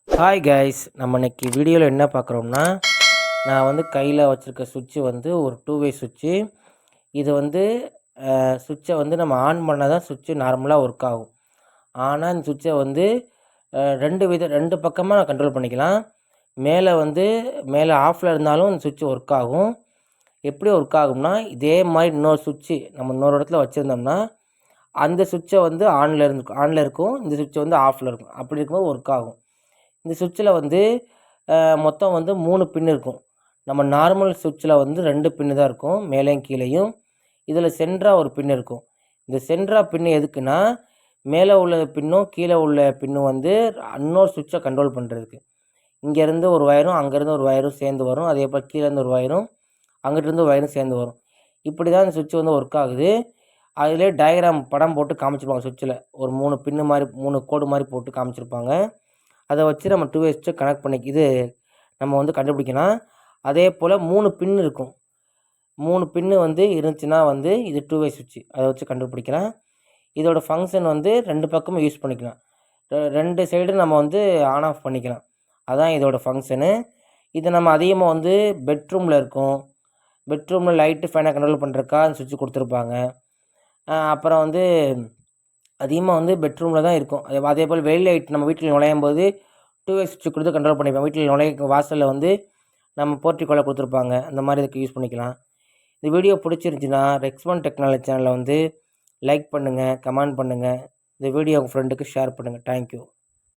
Hi guys, நம்ம இன்னைக்கு வீடியோவில் என்ன பார்க்குறோம்னா, நான் வந்து கையில் வச்சுருக்க சுவிட்சு வந்து ஒரு 2 வே சுவிட்சு. இது வந்து சுவிட்சை வந்து நம்ம ஆன் பண்ணால் தான் சுவிட்சு நார்மலாக ஒர்க் ஆகும். ஆனால் இந்த சுவிட்சை வந்து 2 பக்கமாக நான் கண்ட்ரோல் பண்ணிக்கலாம். மேலே ஆஃபில் இருந்தாலும் இந்த சுவிட்சு ஒர்க் ஆகும். எப்படி ஒர்க் ஆகும்னா, இதே மாதிரி இன்னொரு சுவிட்சு நம்ம இன்னொரு இடத்துல வச்சுருந்தோம்னா, அந்த சுவிட்சை வந்து ஆனில் இருக்கும், இந்த சுவிட்சை வந்து ஆஃபில் இருக்கும். அப்படி இருக்கும்போது ஒர்க் ஆகும். இந்த சுவிட்சில் வந்து மொத்தம் வந்து 3 பின் இருக்கும். நம்ம நார்மல் சுவிட்சில் வந்து 2 பின்னு தான் இருக்கும், மேலேயும் கீழேயும். இதில் சென்ட்ரா ஒரு பின் இருக்கும். இந்த சென்ட்ரா பின்னு எதுக்குன்னா, மேலே உள்ள பின்னும் கீழே உள்ள பின்னும் வந்து இன்னொரு சுவிட்சை கண்ட்ரோல் பண்ணுறதுக்கு. இங்கேருந்து ஒரு வயரும் அங்கேருந்து ஒரு வயரும் சேர்ந்து வரும். அதே போல் கீழேருந்து ஒரு வயரும் அங்கிட்டிருந்து ஒரு வயரும் சேர்ந்து வரும். இப்படி தான் இந்த சுவிட்ச் வந்து ஒர்க் ஆகுது. அதிலே டயக்ராம் படம் போட்டு காமிச்சிருப்பாங்க சுவிட்சில். ஒரு 3 பின்னு மாதிரி 3 கோடு மாதிரி போட்டு காமிச்சிருப்பாங்க. அதை வச்சு நம்ம 2 வே சுவிட்சை கனெக்ட் நம்ம வந்து கண்டுபிடிக்கலாம். அதே போல் 3 பின் இருக்கும். 3 பின்னு வந்து இருந்துச்சுன்னா வந்து இது 2 வே சுவிட்சு. அதை வச்சு கண்டுபிடிக்கலாம். இதோட ஃபங்க்ஷன் வந்து 2 பக்கமும் யூஸ் பண்ணிக்கலாம். 2 சைடு நம்ம வந்து ஆன் ஆஃப் பண்ணிக்கலாம். அதான் இதோட ஃபங்க்ஷனு. இதை நம்ம அதிகமாக வந்து பெட்ரூமில் இருக்கும். பெட்ரூமில் லைட்டு ஃபேனை கண்ட்ரோல் பண்ணுறதுக்கா அந்த சுவிட்சு கொடுத்துருப்பாங்க. அப்புறம் வந்து அதிகமாக வந்து பெட்ரூமில் தான் இருக்கும். அதே போல் வெளி லைட் நம்ம வீட்டில் நுழையும்போது 2 வே சுவிட்ச் கொடுத்து கண்ட்ரோல் பண்ணிப்போம். வீட்டில் வாசலில் வந்து நம்ம போர்ட்டிகோல கொடுத்துருப்பாங்க. அந்த மாதிரி இதுக்கு யூஸ் பண்ணிக்கலாம். இந்த வீடியோ பிடிச்சிருந்துச்சின்னா ரெக்ஸ்மன் டெக்னாலஜி சேனலை வந்து லைக் பண்ணுங்கள், கமெண்ட் பண்ணுங்கள். இந்த வீடியோ உங்கள் ஃப்ரெண்டுக்கு ஷேர் பண்ணுங்கள். தேங்க்யூ.